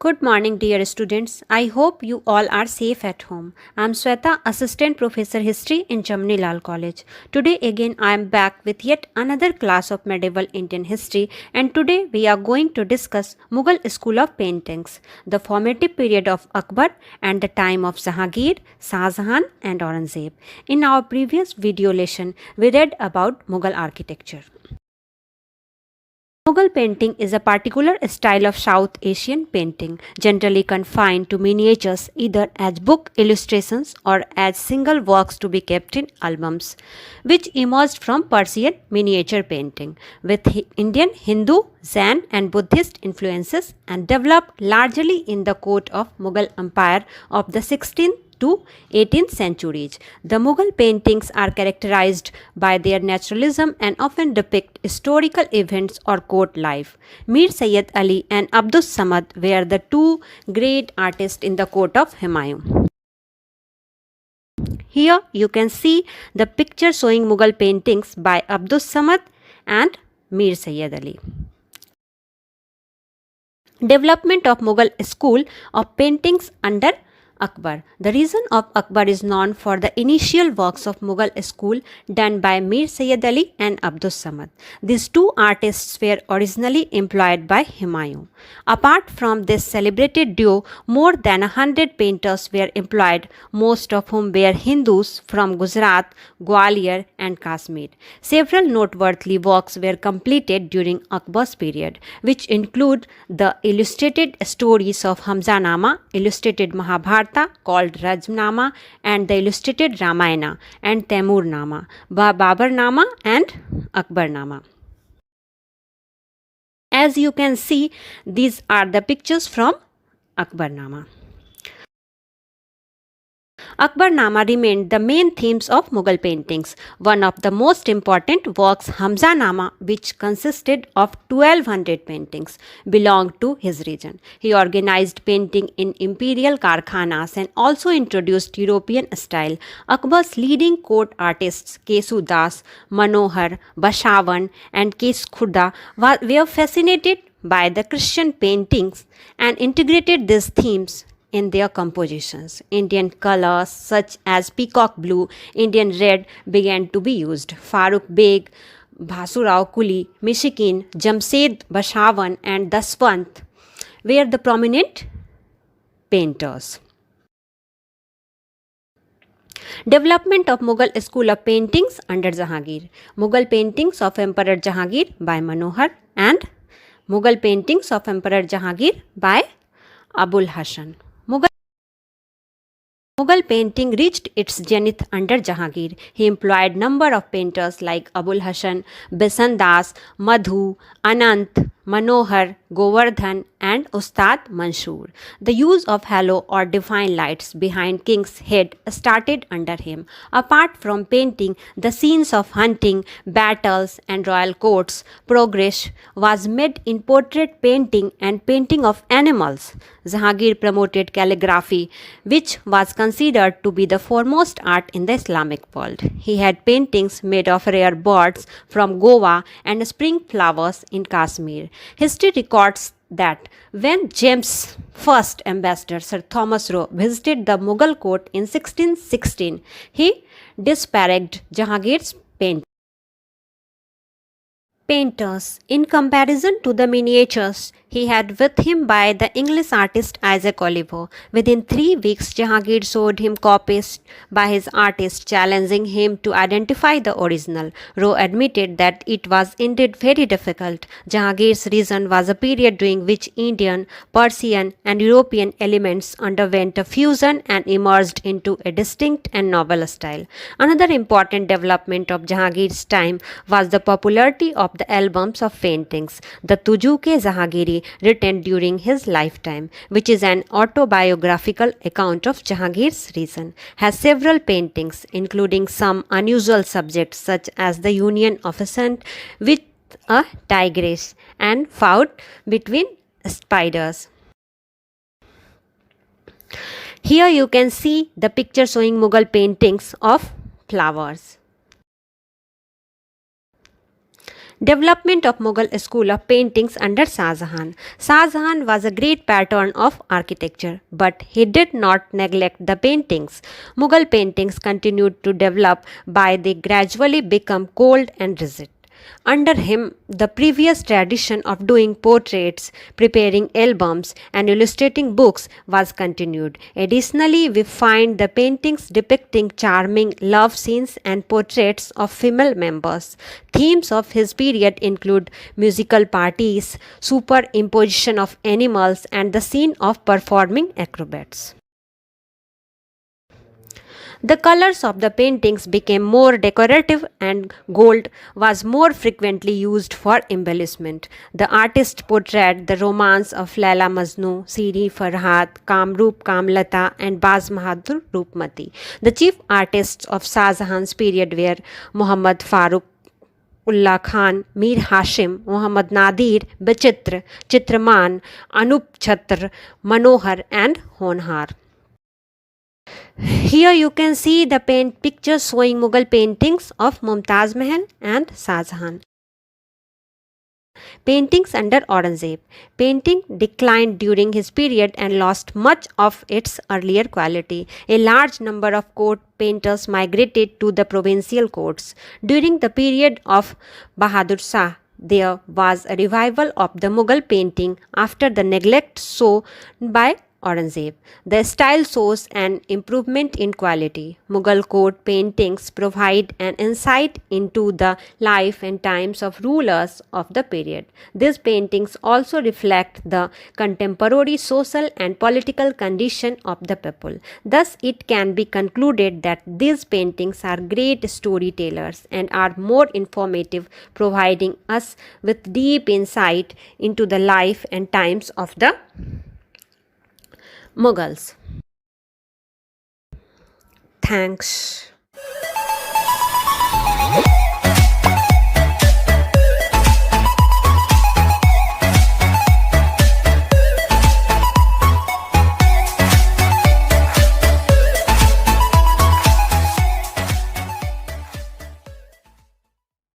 Good morning, dear students. I hope you all are safe at home. I am Sweta, Assistant Professor History in Jamni Lal College. Today again I am back with yet another class of medieval Indian history, and today we are going to discuss Mughal School of Paintings, the formative period of Akbar and the time of Jahangir, Shah Jahan and Aurangzeb. In our previous video lesson, we read about Mughal architecture. Mughal painting is a particular style of South Asian painting, generally confined to miniatures either as book illustrations or as single works to be kept in albums, which emerged from Persian miniature painting with Indian Hindu, Jain and Buddhist influences and developed largely in the court of Mughal Empire of the 16th to 18th centuries. The Mughal paintings are characterized by their naturalism and often depict historical events or court life. Mir Sayyid Ali and Abdus Samad were the two great artists in the court of Humayun. Here you can see the picture showing Mughal paintings by Abdus Samad and Mir Sayyid Ali. Development of Mughal school of paintings under Akbar. The reign of Akbar is known for the initial works of Mughal school done by Mir Sayyid Ali and Abdus Samad. These two artists were originally employed by Humayun. Apart from this celebrated duo, more than 100 painters were employed, most of whom were Hindus from Gujarat, Gwalior and Kashmir. Several noteworthy works were completed during Akbar's period, which include the illustrated stories of Hamzanama, illustrated Mahabharata called Rajnama and the illustrated Ramayana and Taimurnama, Babarnama and Akbarnama. As you can see, these are the pictures from Akbarnama. Akbarnama remained the main themes of Mughal paintings. One of the most important works, Hamzanama, which consisted of 1200 paintings, belonged to his region. He organized painting in imperial karkhanas and also introduced European style. Akbar's leading court artists Kesu Das, Manohar, Bashavan and Kes Khurda were fascinated by the Christian paintings and integrated these themes in their compositions. Indian colors such as peacock blue, Indian red began to be used. Farooq Beg, Bhasurao Kuli, Mishikin, Jamshed Bashavan and Daswant were the prominent painters. Development of Mughal school of paintings under Jahangir. Mughal paintings of Emperor Jahangir by Manohar and Mughal paintings of Emperor Jahangir by Abul Hasan. Mughal painting reached its zenith under Jahangir. He employed number of painters like Abul Hasan, Bisan Das, Madhu, Anant, Manohar, Govardhan and Ustad Mansoor. The use of halo or divine lights behind king's head started under him. Apart from painting the scenes of hunting, battles and royal courts, progress was made in portrait painting and painting of animals. Jahangir promoted calligraphy, which was considered to be the foremost art in the Islamic world. He had paintings made of rare birds from Goa and spring flowers in Kashmir. History records that when James' first ambassador Sir Thomas Roe visited the Mughal court in 1616, he disparaged Jahangir's painters. In comparison to the miniatures he had with him by the English artist Isaac Oliver, within 3 weeks Jahangir showed him copies by his artist, challenging him to identify the original. Roe admitted that it was indeed very difficult. Jahangir's reign was a period during which Indian, Persian and European elements underwent a fusion and emerged into a distinct and novel style. Another important development of Jahangir's time was the popularity of the albums of paintings. The Tujuke Jahangiri, written during his lifetime, which is an autobiographical account of Jahangir's reign, has several paintings, including some unusual subjects such as the union of a sun with a tigress and fought between spiders. Here you can see the picture showing Mughal paintings of flowers. Development of Mughal school of paintings under Shah Jahan. Shah Jahan was a great patron of architecture, but he did not neglect the paintings. Mughal paintings continued to develop, but they gradually become cold and rigid. Under him, the previous tradition of doing portraits, preparing albums, and illustrating books was continued. Additionally, we find the paintings depicting charming love scenes and portraits of female members. Themes of his period include musical parties, superimposition of animals, and the scene of performing acrobats. The colors of the paintings became more decorative and gold was more frequently used for embellishment. The artist portrayed the romance of Laila Majnu, Siri Farhat, Kamrup Kamlata, and Baz Bahadur Roopmati. The chief artists of Shah Jahan's period were Muhammad Farooq Ullah Khan, Mir Hashim, Muhammad Nadir, Bachitra, Chitraman, Anup Chhatr, Manohar, and Honhar. Here you can see the paint pictures showing Mughal paintings of Mumtaz Mahal and Shah Jahan. Paintings under Aurangzeb. Painting declined during his period and lost much of its earlier quality. A large number of court painters migrated to the provincial courts. During the period of Bahadur Shah, there was a revival of the Mughal painting after the neglect shown by Aurangzeb. The style shows an improvement in quality. Mughal court paintings provide an insight into the life and times of rulers of the period. These paintings also reflect the contemporary social and political condition of the people. Thus, it can be concluded that these paintings are great storytellers and are more informative, providing us with deep insight into the life and times of the Mughals. Thanks.